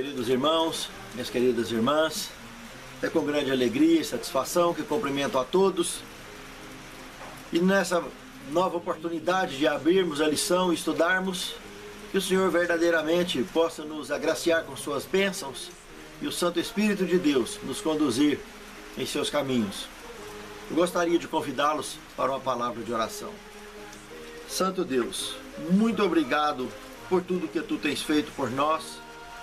queridos irmãos, minhas queridas irmãs, é com grande alegria e satisfação que cumprimento a todos. E nessa nova oportunidade de abrirmos a lição e estudarmos, que o Senhor verdadeiramente possa nos agraciar com suas bênçãos e o Santo Espírito de Deus nos conduzir em seus caminhos. Eu gostaria de convidá-los para uma palavra de oração. Santo Deus, muito obrigado por tudo que Tu tens feito por nós,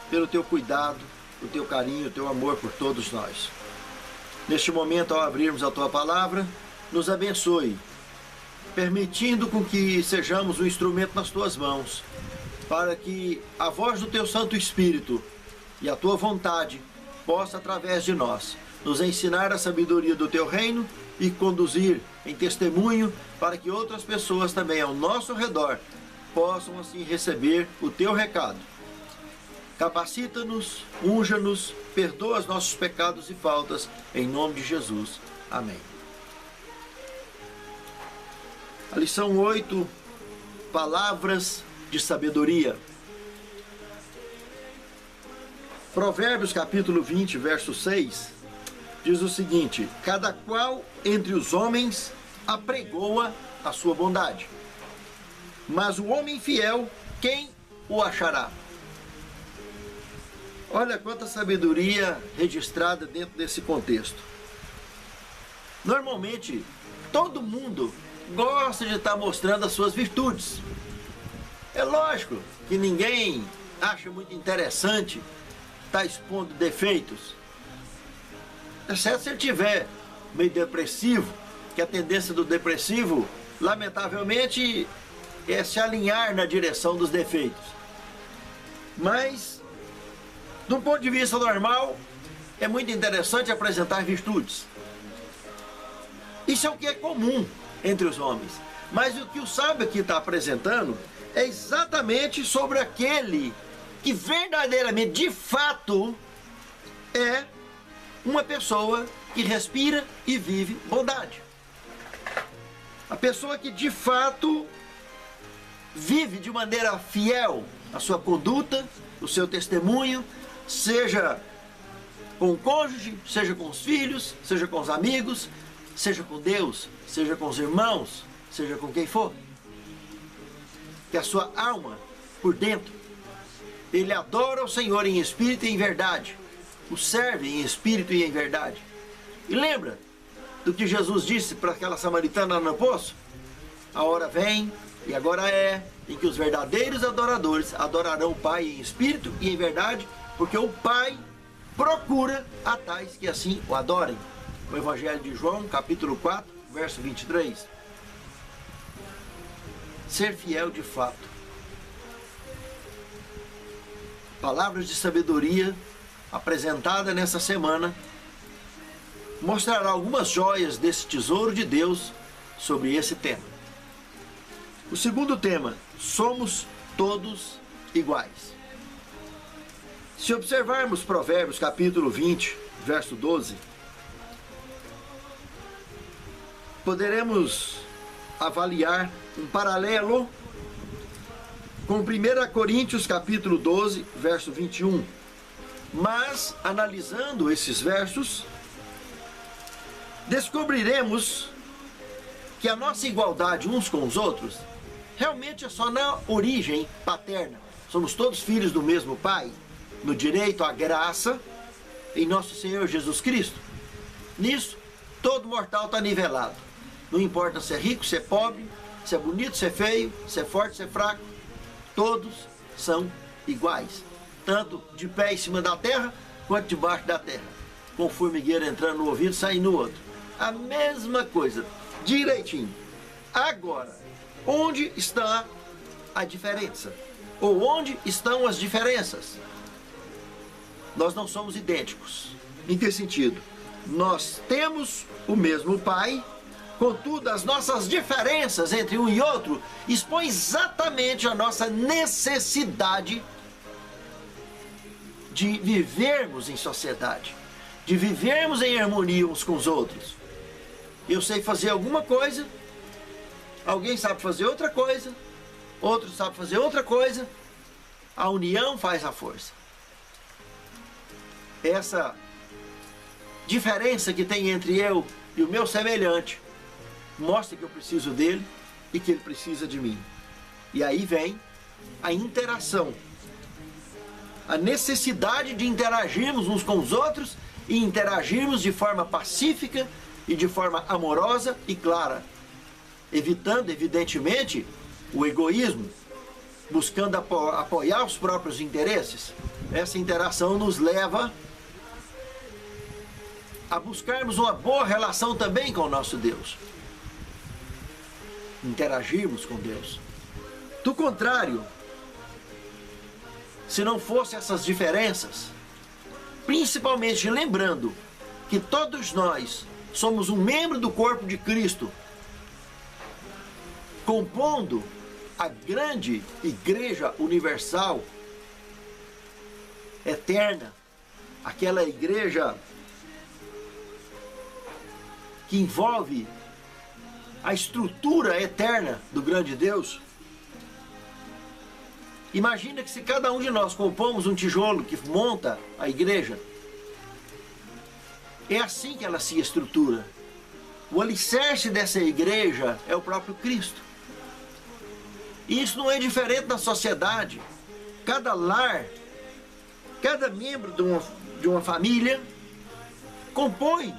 pelo Teu cuidado, o Teu carinho, o Teu amor por todos nós. Neste momento, ao abrirmos a Tua palavra, nos abençoe, permitindo com que sejamos um instrumento nas Tuas mãos, para que a voz do Teu Santo Espírito e a Tua vontade possa, através de nós, nos ensinar a sabedoria do Teu reino e conduzir em testemunho para que outras pessoas também ao nosso redor possam assim receber o Teu recado. Capacita-nos, unja-nos, perdoa os nossos pecados e faltas, em nome de Jesus. Amém. A lição 8, palavras de sabedoria. Provérbios capítulo 20, verso 6, diz o seguinte: cada qual entre os homens apregoa a sua bondade, mas o homem fiel, quem o achará? Olha quanta sabedoria registrada dentro desse contexto. Normalmente, todo mundo gosta de estar mostrando as suas virtudes. É lógico que ninguém acha muito interessante estar expondo defeitos, exceto se ele estiver meio depressivo, que a tendência do depressivo, lamentavelmente, é se alinhar na direção dos defeitos. Mas, de um ponto de vista normal, é muito interessante apresentar virtudes. Isso é o que é comum entre os homens. Mas o que o sábio aqui está apresentando é exatamente sobre aquele que verdadeiramente, de fato, é uma pessoa que respira e vive bondade. A pessoa que de fato vive de maneira fiel a sua conduta, o seu testemunho, seja com o cônjuge, seja com os filhos, seja com os amigos, seja com Deus, seja com os irmãos, seja com quem for. Que a sua alma, por dentro, ele adora o Senhor em espírito e em verdade, o serve em espírito e em verdade. E lembra do que Jesus disse para aquela samaritana no poço? A hora vem, e agora é, em que os verdadeiros adoradores adorarão o Pai em espírito e em verdade, porque o Pai procura a tais que assim o adorem. O Evangelho de João, capítulo 4, verso 23. Ser fiel de fato. Palavras de sabedoria apresentada nessa semana mostrará algumas joias desse tesouro de Deus sobre esse tema. O segundo tema: somos todos iguais. Se observarmos Provérbios capítulo 20, verso 12, poderemos avaliar um paralelo com 1 Coríntios capítulo 12, verso 21. Mas, analisando esses versos, descobriremos que a nossa igualdade uns com os outros realmente é só na origem paterna. Somos todos filhos do mesmo Pai, no direito à graça em nosso Senhor Jesus Cristo. Nisso, todo mortal está nivelado. Não importa se é rico, se é pobre, se é bonito, se é feio, se é forte, se é fraco. Todos são iguais, tanto de pé em cima da terra, quanto debaixo da terra. Com formigueiro entrando no ouvido, saindo no outro. A mesma coisa, direitinho. Agora, onde está a diferença? Ou onde estão as diferenças? Nós não somos idênticos. Em que sentido? Nós temos o mesmo Pai, contudo, as nossas diferenças entre um e outro expõem exatamente a nossa necessidade de vivermos em sociedade, de vivermos em harmonia uns com os outros. Eu sei fazer alguma coisa, alguém sabe fazer outra coisa, outro sabe fazer outra coisa. A união faz a força. essa diferença que tem entre eu e o meu semelhante mostra que eu preciso dele e que ele precisa de mim. E aí vem a interação, a necessidade de interagirmos uns com os outros e interagirmos de forma pacífica e de forma amorosa e clara, evitando, evidentemente, o egoísmo, buscando apoiar os próprios interesses. Essa interação nos leva a buscarmos uma boa relação também com o nosso Deus. Interagirmos com Deus. Do contrário, se não fossem essas diferenças, principalmente lembrando que todos nós somos um membro do corpo de Cristo, compondo a grande igreja universal, eterna, aquela igreja que envolve a estrutura eterna do grande Deus. Imagina que se cada um de nós compomos um tijolo que monta a igreja, é assim que ela se estrutura. O alicerce dessa igreja é o próprio Cristo. E isso não é diferente na sociedade. Cada lar, cada membro de uma família compõe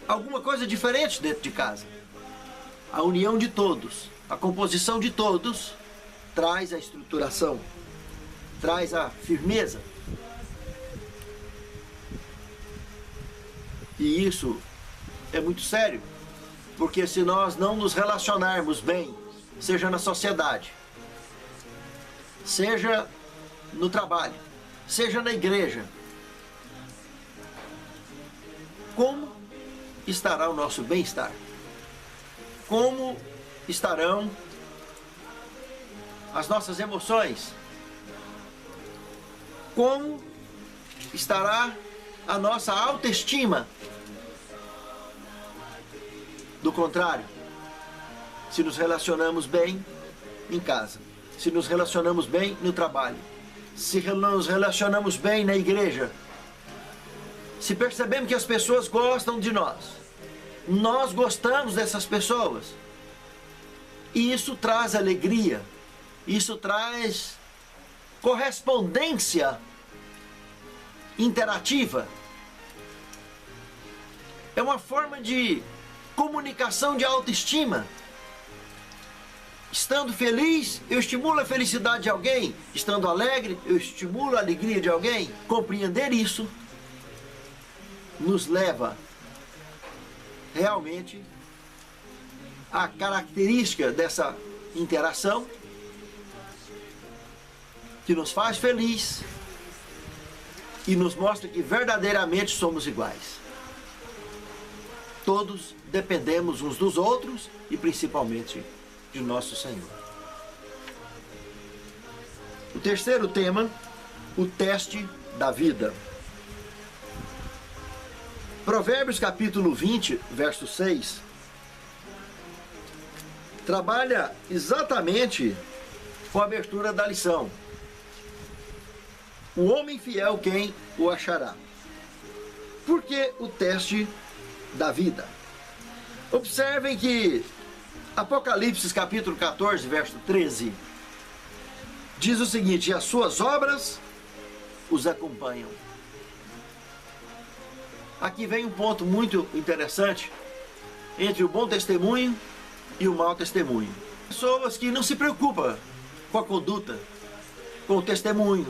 alguma coisa diferente dentro de casa. A união de todos, a composição de todos traz a estruturação, traz a firmeza. E isso é muito sério, porque se nós não nos relacionarmos bem, seja na sociedade, seja no trabalho, seja na igreja, como estará o nosso bem-estar? Como estarão as nossas emoções? Como estará a nossa autoestima? Do contrário, se nos relacionamos bem em casa, se nos relacionamos bem no trabalho, se nos relacionamos bem na igreja, se percebemos que as pessoas gostam de nós gostamos dessas pessoas, e isso traz alegria, isso traz correspondência interativa, é uma forma de comunicação de autoestima. Estando feliz, eu estimulo a felicidade de alguém. Estando alegre, eu estimulo a alegria de alguém. Compreender isso nos leva realmente à característica dessa interação que nos faz feliz e nos mostra que verdadeiramente somos iguais. Todos dependemos uns dos outros e principalmente de nosso Senhor. O terceiro tema, o teste da vida. Provérbios capítulo 20, verso 6, trabalha exatamente com a abertura da lição. O homem fiel, quem o achará? Por que o teste da vida? Observem que Apocalipse capítulo 14, verso 13, diz o seguinte: e as suas obras os acompanham. Aqui vem um ponto muito interessante entre o bom testemunho e o mau testemunho. Pessoas que não se preocupam com a conduta, com o testemunho,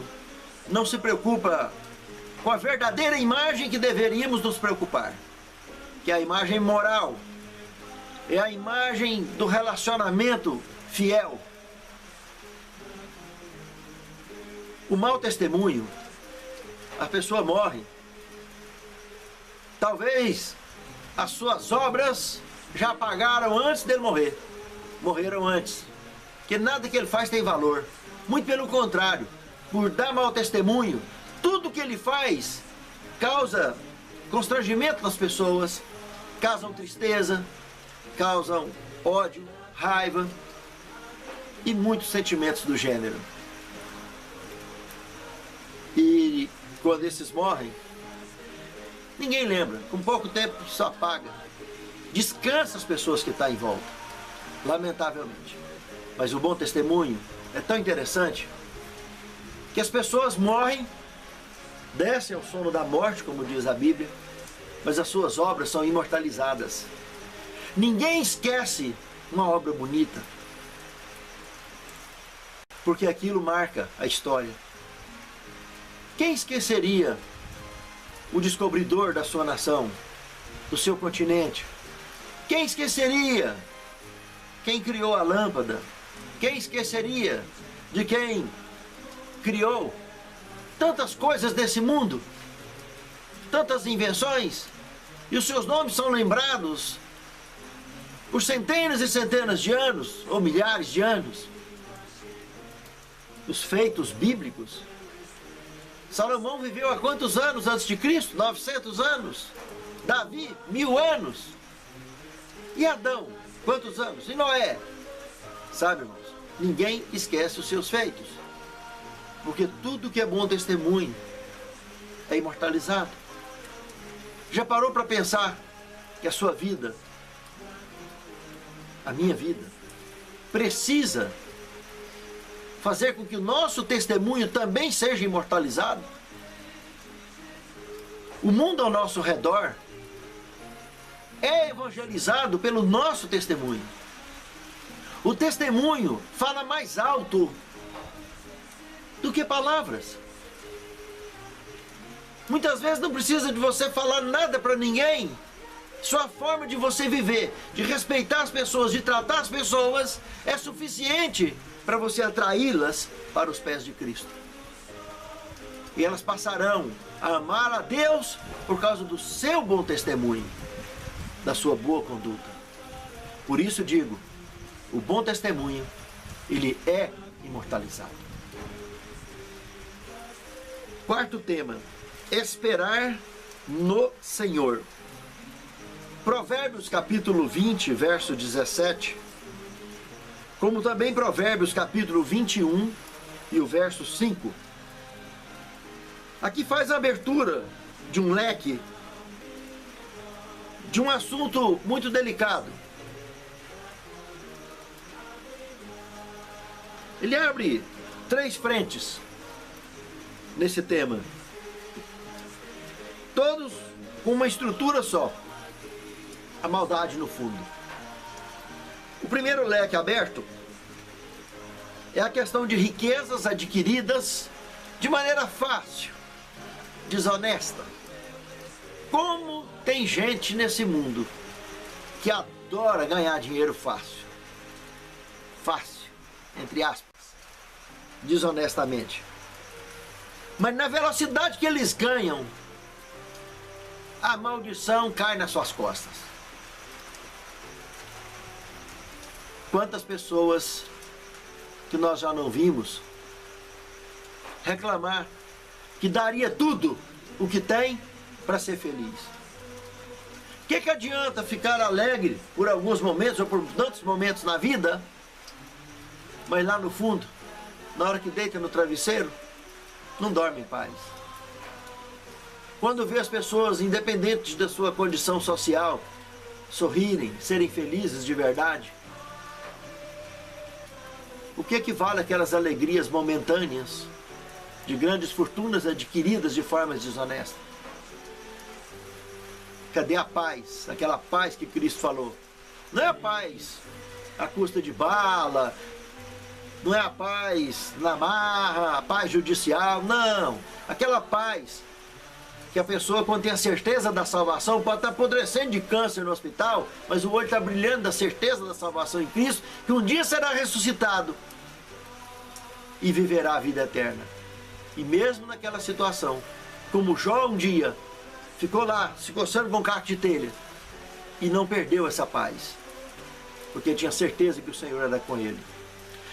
não se preocupa com a verdadeira imagem que deveríamos nos preocupar, que é a imagem moral, é a imagem do relacionamento fiel. O mau testemunho, a pessoa morre. Talvez as suas obras já pagaram antes dele morrer. Morreram antes. Porque nada que ele faz tem valor. Muito pelo contrário, por dar mau testemunho, tudo que ele faz causa constrangimento nas pessoas, causam tristeza, causam ódio, raiva e muitos sentimentos do gênero. E quando esses morrem, ninguém lembra. Com pouco tempo isso apaga. Descansa as pessoas que estão em volta, lamentavelmente. Mas o bom testemunho é tão interessante que as pessoas morrem, descem ao sono da morte, como diz a Bíblia, mas as suas obras são imortalizadas. Ninguém esquece uma obra bonita, porque aquilo marca a história. Quem esqueceria o descobridor da sua nação, do seu continente? Quem esqueceria quem criou a lâmpada? Quem esqueceria de quem criou tantas coisas desse mundo? Tantas invenções, e os seus nomes são lembrados por centenas e centenas de anos, ou milhares de anos. Os feitos bíblicos. Salomão viveu há quantos anos antes de Cristo? 900 anos. Davi, 1000 anos. E Adão, quantos anos? E Noé? Sabe, irmãos, ninguém esquece os seus feitos, porque tudo que é bom testemunho é imortalizado. Já parou para pensar que a sua vida, a minha vida, precisa fazer com que o nosso testemunho também seja imortalizado? O mundo ao nosso redor é evangelizado pelo nosso testemunho. O testemunho fala mais alto do que palavras. Muitas vezes não precisa de você falar nada para ninguém. Sua forma de você viver, de respeitar as pessoas, de tratar as pessoas, é suficiente para você atraí-las para os pés de Cristo. E elas passarão a amar a Deus por causa do seu bom testemunho, da sua boa conduta. Por isso digo, o bom testemunho, ele é imortalizado. Quarto tema, esperar no Senhor. Provérbios capítulo 20, verso 17, como também Provérbios capítulo 21 e o verso 5. Aqui faz a abertura de um leque, de um assunto muito delicado. Ele abre 3 frentes nesse tema, todos com uma estrutura só: a maldade no fundo. O primeiro leque aberto é a questão de riquezas adquiridas de maneira fácil, desonesta. Como tem gente nesse mundo que adora ganhar dinheiro fácil. Fácil, entre aspas, desonestamente. Mas na velocidade que eles ganham, a maldição cai nas suas costas. Quantas pessoas que nós já não vimos reclamar que daria tudo o que tem para ser feliz? O que adianta ficar alegre por alguns momentos ou por tantos momentos na vida, mas lá no fundo, na hora que deita no travesseiro, não dorme em paz? Quando vê as pessoas, independentes da sua condição social, sorrirem, serem felizes de verdade, o que vale aquelas alegrias momentâneas de grandes fortunas adquiridas de formas desonestas? Cadê a paz? Aquela paz que Cristo falou. Não é a paz à custa de bala, não é a paz na marra, a paz judicial, não. Aquela paz que a pessoa, quando tem a certeza da salvação, pode estar apodrecendo de câncer no hospital, mas o olho está brilhando da certeza da salvação em Cristo, que um dia será ressuscitado e viverá a vida eterna. E mesmo naquela situação, como Jó um dia ficou lá se coçando com um caco de telha e não perdeu essa paz, porque tinha certeza que o Senhor era com ele.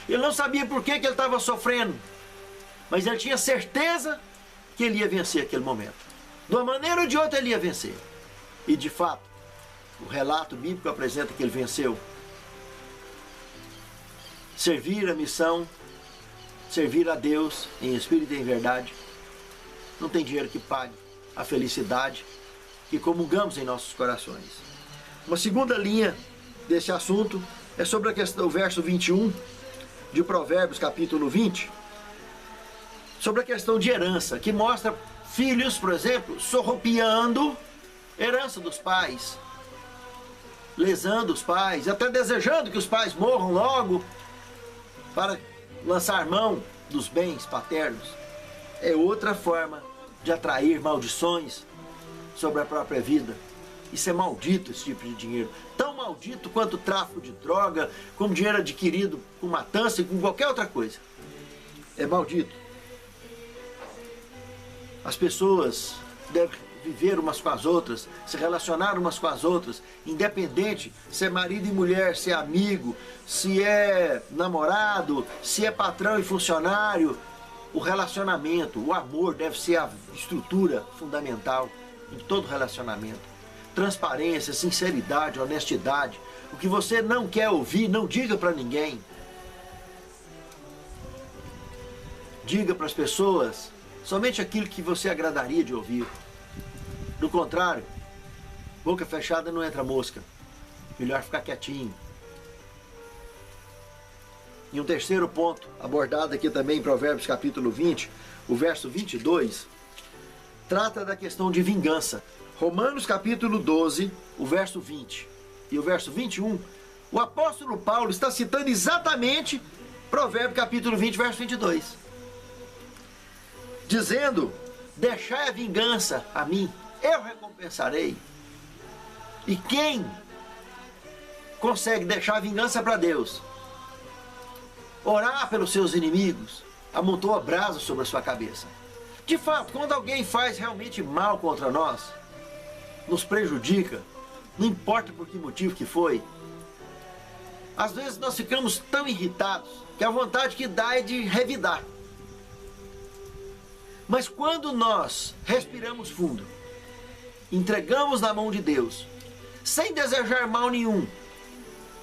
Ele não sabia por que ele estava sofrendo, mas ele tinha certeza que ele ia vencer aquele momento. De uma maneira ou de outra ele ia vencer. E de fato, o relato bíblico apresenta que ele venceu. Servir a missão, servir a Deus em espírito e em verdade, não tem dinheiro que pague a felicidade que comungamos em nossos corações. Uma segunda linha desse assunto é sobre a questão, o verso 21 de Provérbios, capítulo 20, sobre a questão de herança, que mostra filhos, por exemplo, sorropiando herança dos pais, lesando os pais, até desejando que os pais morram logo para lançar mão dos bens paternos. É outra forma de atrair maldições sobre a própria vida. Isso é maldito, esse tipo de dinheiro. Tão maldito quanto o tráfico de droga, como dinheiro adquirido com matança e com qualquer outra coisa. É maldito. As pessoas devem viver umas com as outras, se relacionar umas com as outras, independente se é marido e mulher, se é amigo, se é namorado, se é patrão e funcionário. O relacionamento, o amor deve ser a estrutura fundamental em todo relacionamento. Transparência, sinceridade, honestidade. O que você não quer ouvir, não diga para ninguém. Diga para as pessoas somente aquilo que você agradaria de ouvir. Do contrário, boca fechada não entra mosca. Melhor ficar quietinho. E um terceiro ponto, abordado aqui também em Provérbios capítulo 20, o verso 22, trata da questão de vingança. Romanos capítulo 12, o verso 20 e o verso 21, o apóstolo Paulo está citando exatamente Provérbios capítulo 20, verso 22. Dizendo, deixai a vingança a mim, eu recompensarei. E quem consegue deixar a vingança para Deus, orar pelos seus inimigos, amontoa brasa sobre a sua cabeça. De fato, quando alguém faz realmente mal contra nós, nos prejudica, não importa por que motivo que foi, às vezes nós ficamos tão irritados que a vontade que dá é de revidar. Mas quando nós respiramos fundo, entregamos na mão de Deus, sem desejar mal nenhum,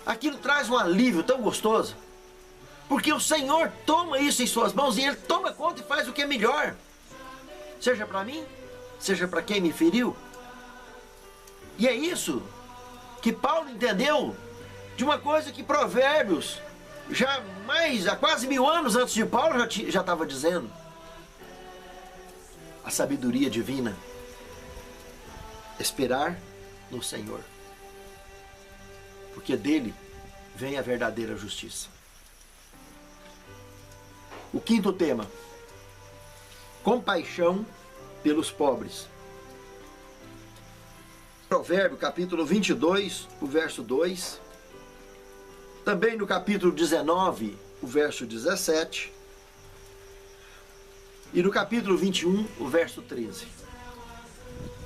aquilo traz um alívio tão gostoso, porque o Senhor toma isso em suas mãos e Ele toma conta e faz o que é melhor, seja para mim, seja para quem me feriu. E é isso que Paulo entendeu de uma coisa que Provérbios, há quase 1000 anos antes de Paulo, já estava dizendo. A sabedoria divina, esperar no Senhor, porque dele vem a verdadeira justiça. O quinto tema, compaixão pelos pobres. Provérbio capítulo 22, o verso 2. Também no capítulo 19, o verso 17. E no capítulo 21, o verso 13.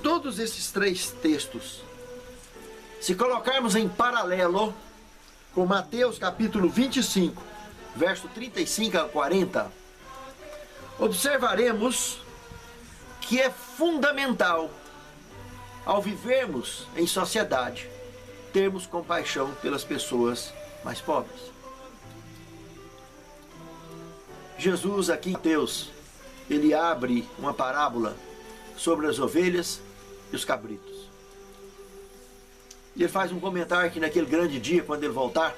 Todos esses três textos, se colocarmos em paralelo com Mateus capítulo 25, verso 35 a 40, observaremos que é fundamental, ao vivermos em sociedade, termos compaixão pelas pessoas mais pobres. Jesus aqui em Mateus, ele abre uma parábola sobre as ovelhas e os cabritos. E ele faz um comentário que naquele grande dia, quando ele voltar,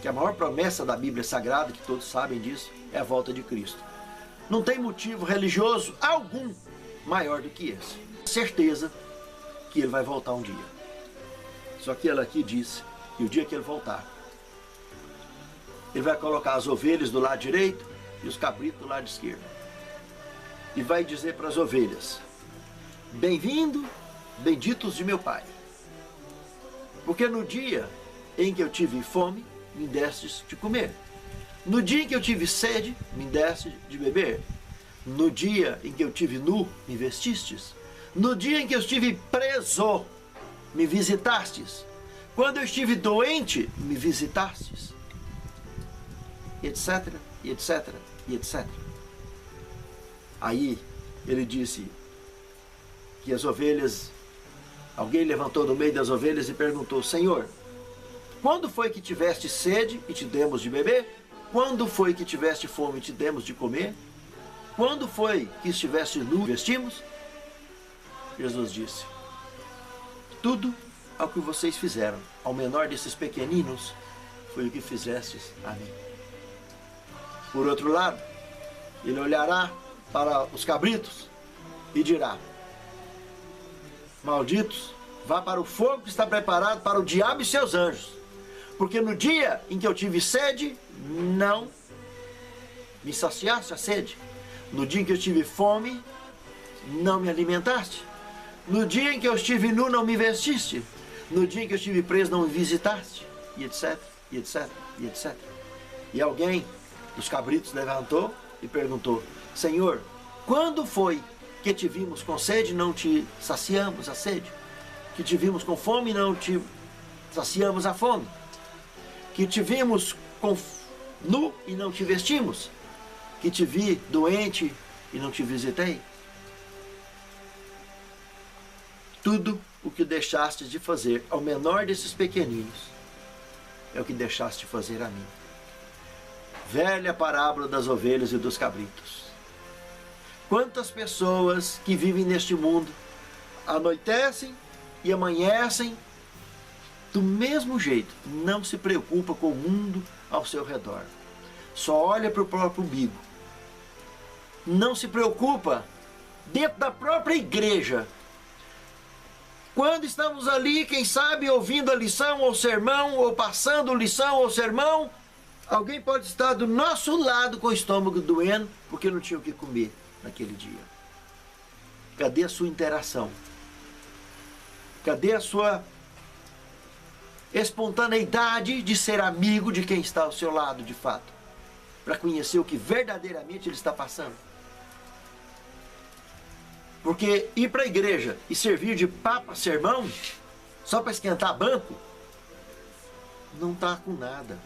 que a maior promessa da Bíblia Sagrada, que todos sabem disso, é a volta de Cristo. Não tem motivo religioso algum maior do que esse. Certeza que ele vai voltar um dia. Só que ele aqui disse que o dia que ele voltar, ele vai colocar as ovelhas do lado direito e os cabritos do lado esquerdo. E vai dizer para as ovelhas, bem-vindo, benditos de meu Pai. Porque no dia em que eu tive fome, me destes de comer. No dia em que eu tive sede, me deste de beber. No dia em que eu tive nu, me vestistes. No dia em que eu estive preso, me visitastes. Quando eu estive doente, me visitastes. Etc, e etc, e etc. Aí ele disse que as ovelhas, alguém levantou no meio das ovelhas e perguntou, Senhor, quando foi que tiveste sede e te demos de beber? Quando foi que tiveste fome e te demos de comer? quando foi que estiveste nu, vestimos? Jesus disse: tudo ao que vocês fizeram ao menor desses pequeninos, foi o que fizestes a mim. Por outro lado, ele olhará para os cabritos e dirá: malditos, vá para o fogo que está preparado para o diabo e seus anjos. Porque no dia em que eu tive sede, não me saciaste a sede. No dia em que eu tive fome, não me alimentaste. No dia em que eu estive nu, não me vestiste. No dia em que eu estive preso, não me visitaste. E etc, e etc, e etc. E alguém dos cabritos levantou e perguntou: Senhor, quando foi que te vimos com sede e não te saciamos a sede? Que te vimos com fome e não te saciamos a fome? Que te vimos nu e não te vestimos? Que te vi doente e não te visitei? Tudo o que deixaste de fazer ao menor desses pequeninos é o que deixaste de fazer a mim. Velha parábola das ovelhas e dos cabritos. Quantas pessoas que vivem neste mundo anoitecem e amanhecem do mesmo jeito, não se preocupa com o mundo ao seu redor, só olha para o próprio umbigo, não se preocupa dentro da própria igreja. Quando estamos ali, quem sabe, ouvindo a lição ou sermão, ou passando lição ou sermão, alguém pode estar do nosso lado com o estômago doendo, porque não tinha o que comer naquele dia. Cadê a sua interação? Cadê a sua espontaneidade de ser amigo de quem está ao seu lado de fato? Para conhecer o que verdadeiramente ele está passando. Porque ir para a igreja e servir de papa sermão, só para esquentar banco, não está com nada.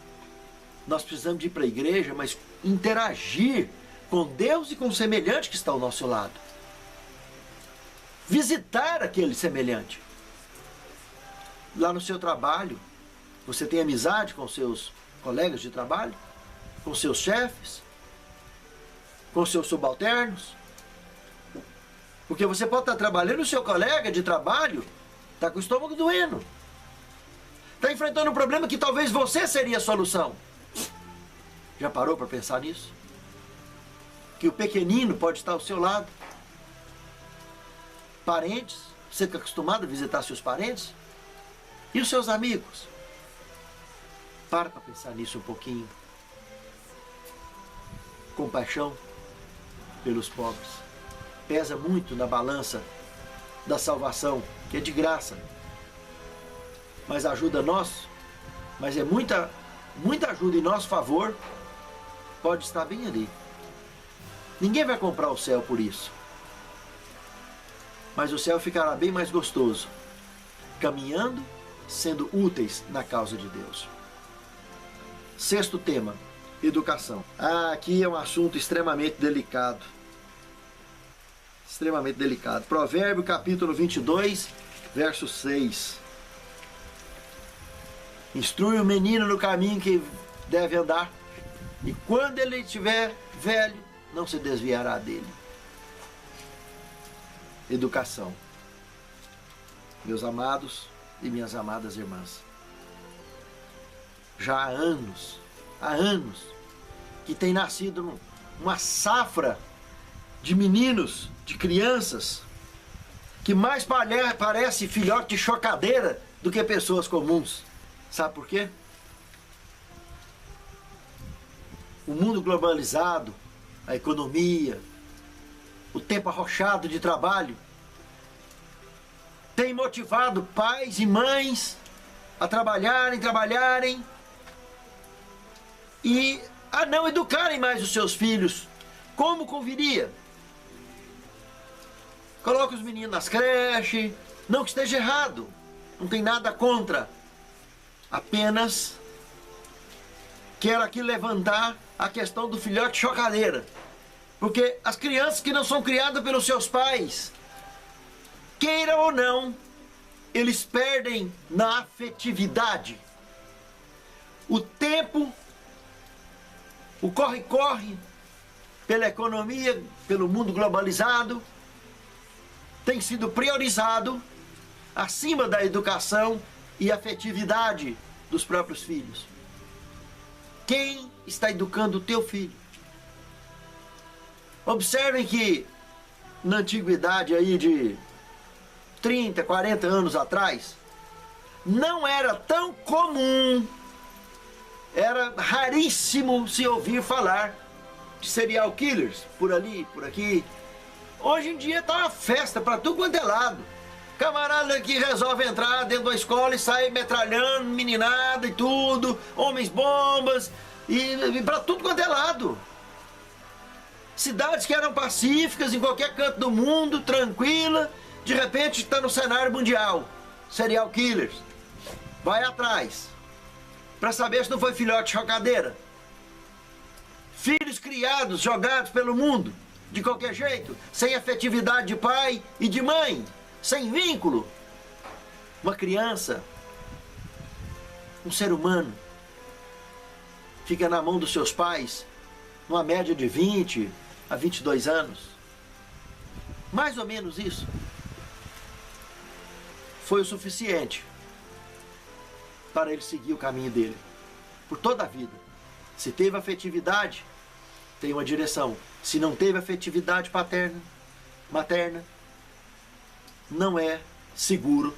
Nós precisamos de ir para a igreja, mas interagir com Deus e com o semelhante que está ao nosso lado. Visitar aquele semelhante. Lá no seu trabalho, você tem amizade com seus colegas de trabalho? Com seus chefes? Com seus subalternos? Porque você pode estar trabalhando, o seu colega de trabalho está com o estômago doendo. Está enfrentando um problema que talvez você seria a solução. Já parou para pensar nisso? Que o pequenino pode estar ao seu lado. Parentes, você está acostumado a visitar seus parentes? E os seus amigos? Para pensar nisso um pouquinho. Compaixão pelos pobres. Pesa muito na balança da salvação, que é de graça. Mas ajuda nós, mas é muita ajuda em nosso favor, pode estar bem ali. Ninguém vai comprar o céu por isso. Mas o céu ficará bem mais gostoso, caminhando, sendo úteis na causa de Deus. Sexto tema, educação. Aqui é um assunto extremamente delicado. Extremamente delicado. Provérbio capítulo 22, verso 6. Instrui o menino no caminho que deve andar, e quando ele estiver velho, não se desviará dele. Educação. Meus amados e minhas amadas irmãs, já há anos, que tem nascido uma safra de meninos, de crianças, que mais parece filhote de chocadeira do que pessoas comuns. Sabe por quê? O mundo globalizado, a economia, o tempo arrochado de trabalho, tem motivado pais e mães a trabalharem e a não educarem mais os seus filhos como conviria. Coloca os meninos nas creches, não que esteja errado, não tem nada contra, apenas quero aqui levantar a questão do filhote chocadeira, porque as crianças que não são criadas pelos seus pais, queira ou não, eles perdem na afetividade. O tempo, o corre-corre, pela economia, pelo mundo globalizado, tem sido priorizado acima da educação e afetividade dos próprios filhos. Quem está educando o teu filho? Observem que na antiguidade aí de 30, 40 anos atrás, não era tão comum, era raríssimo se ouvir falar de serial killers por ali, por aqui. Hoje em dia tá uma festa para tudo quanto é lado. Camarada que resolve entrar dentro da escola e sai metralhando meninada e tudo, homens bombas e para tudo quanto é lado. Cidades que eram pacíficas em qualquer canto do mundo, tranquila, de repente está no cenário mundial. Serial killers. Vai atrás para saber se não foi filhote de chocadeira. Filhos criados, jogados pelo mundo, de qualquer jeito, sem afetividade de pai e de mãe, sem vínculo. Uma criança, um ser humano, fica na mão dos seus pais, numa média de 20 a 22 anos. Mais ou menos isso. Foi o suficiente para ele seguir o caminho dele, por toda a vida. Se teve afetividade, tem uma direção. Se não teve afetividade paterna, materna, não é seguro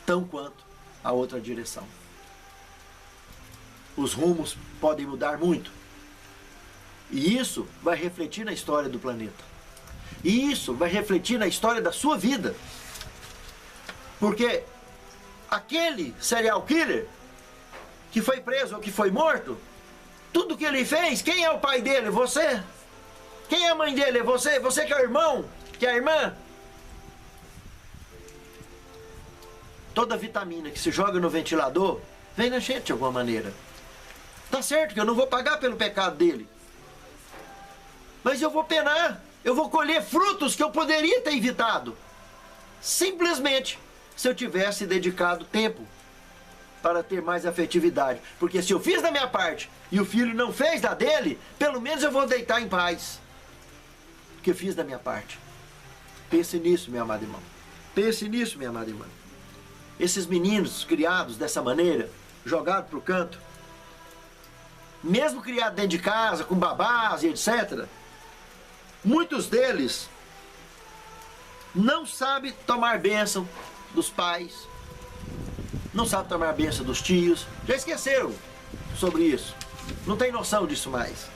tão quanto a outra direção. Os rumos podem mudar muito. E isso vai refletir na história do planeta. E isso vai refletir na história da sua vida. Porque aquele serial killer que foi preso ou que foi morto, tudo que ele fez, quem é o pai dele? Você. Quem é a mãe dele? É você. Você que é o irmão, que é a irmã. Toda vitamina que se joga no ventilador vem na gente de alguma maneira. Tá certo que eu não vou pagar pelo pecado dele, mas eu vou penar, eu vou colher frutos que eu poderia ter evitado, simplesmente se eu tivesse dedicado tempo para ter mais afetividade. Porque se eu fiz da minha parte e o filho não fez da dele, pelo menos eu vou deitar em paz, porque eu fiz da minha parte. Pense nisso, meu amado irmão. Pense nisso, minha amada irmã. Esses meninos criados dessa maneira, jogados para o canto, mesmo criados dentro de casa, com babás e etc., muitos deles não sabem tomar bênção dos pais, não sabem tomar bênção dos tios, já esqueceram sobre isso, não tem noção disso mais.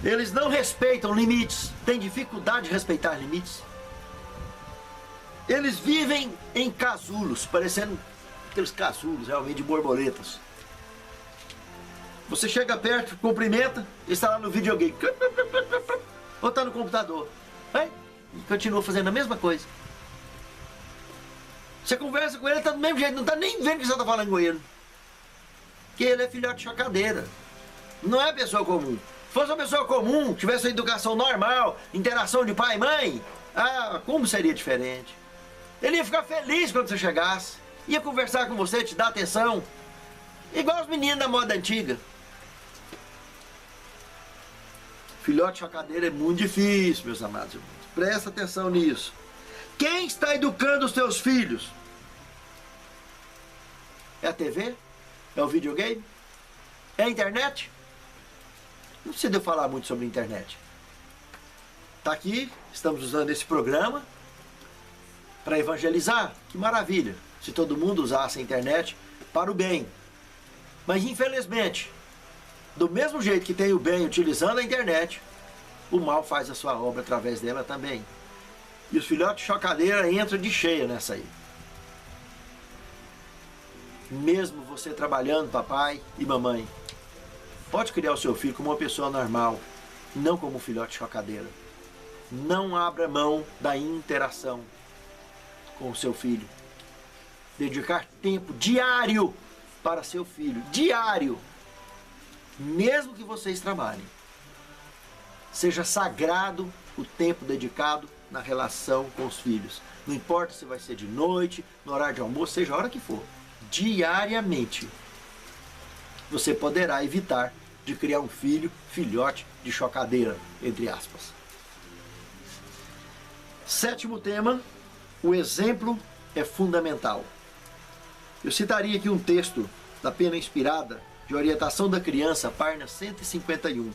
Eles não respeitam limites, têm dificuldade de respeitar limites. Eles vivem em casulos, parecendo aqueles casulos realmente de borboletas. Você chega perto, cumprimenta, está lá no videogame, ou está no computador, e continua fazendo a mesma coisa. Você conversa com ele, está do mesmo jeito, não está nem vendo que você está falando com ele. Que ele é filhote de chocadeira, não é pessoa comum. Se fosse uma pessoa comum, tivesse uma educação normal, interação de pai e mãe, como seria diferente? Ele ia ficar feliz quando você chegasse, ia conversar com você, te dar atenção, igual os meninos da moda antiga. Filhote de chocadeira é muito difícil, meus amados irmãos. Presta atenção nisso. Quem está educando os teus filhos? É a TV? É o videogame? É a internet? Não precisa eu falar muito sobre a internet. Está aqui, estamos usando esse programa para evangelizar. Que maravilha, se todo mundo usasse a internet para o bem. Mas infelizmente, do mesmo jeito que tem o bem utilizando a internet, o mal faz a sua obra através dela também. E os filhotes de chocadeira entram de cheia nessa aí. Mesmo você trabalhando, papai e mamãe, pode criar o seu filho como uma pessoa normal, não como um filhote de chocadeira. Não abra mão da interação com o seu filho. Dedicar tempo diário para seu filho. Diário. Mesmo que vocês trabalhem. Seja sagrado o tempo dedicado na relação com os filhos. Não importa se vai ser de noite, no horário de almoço, seja a hora que for. Diariamente. Você poderá evitar de criar um filhote de chocadeira, entre aspas. Sétimo tema, o exemplo é fundamental. Eu citaria aqui um texto da Pena Inspirada, de Orientação da Criança, página 151.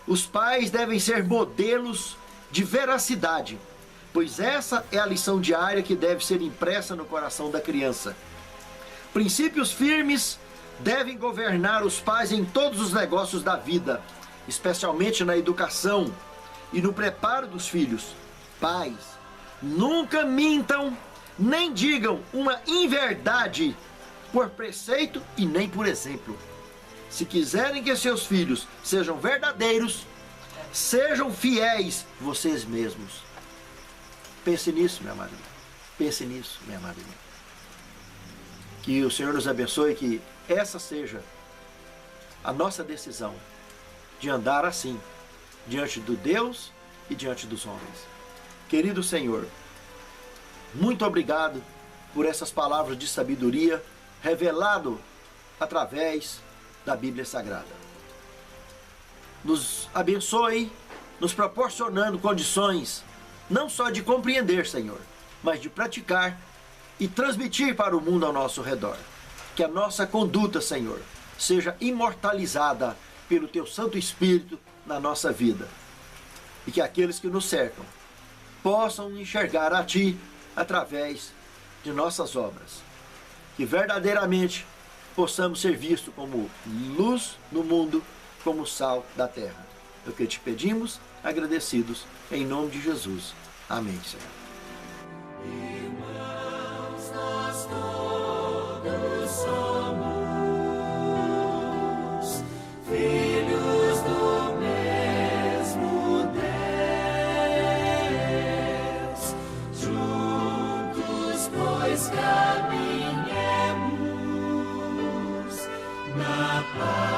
Os pais devem ser modelos de veracidade, pois essa é a lição diária que deve ser impressa no coração da criança. Princípios firmes devem governar os pais em todos os negócios da vida, especialmente na educação e no preparo dos filhos. Pais, nunca mintam, nem digam uma inverdade por preceito e nem por exemplo. Se quiserem que seus filhos sejam verdadeiros, sejam fiéis vocês mesmos. Pense nisso, minha amada. Pense nisso, minha amada. Que o Senhor nos abençoe, que essa seja a nossa decisão de andar assim, diante do Deus e diante dos homens. Querido Senhor, muito obrigado por essas palavras de sabedoria revelado através da Bíblia Sagrada. Nos abençoe, nos proporcionando condições não só de compreender, Senhor, mas de praticar e transmitir para o mundo ao nosso redor. Que a nossa conduta, Senhor, seja imortalizada pelo Teu Santo Espírito na nossa vida. E que aqueles que nos cercam possam enxergar a Ti através de nossas obras. Que verdadeiramente possamos ser vistos como luz no mundo, como sal da terra. É o que te pedimos, agradecidos, em nome de Jesus. Amém, Senhor. Irmãos, nós todos somos filhos do mesmo Deus. Juntos, pois caminhemos na paz.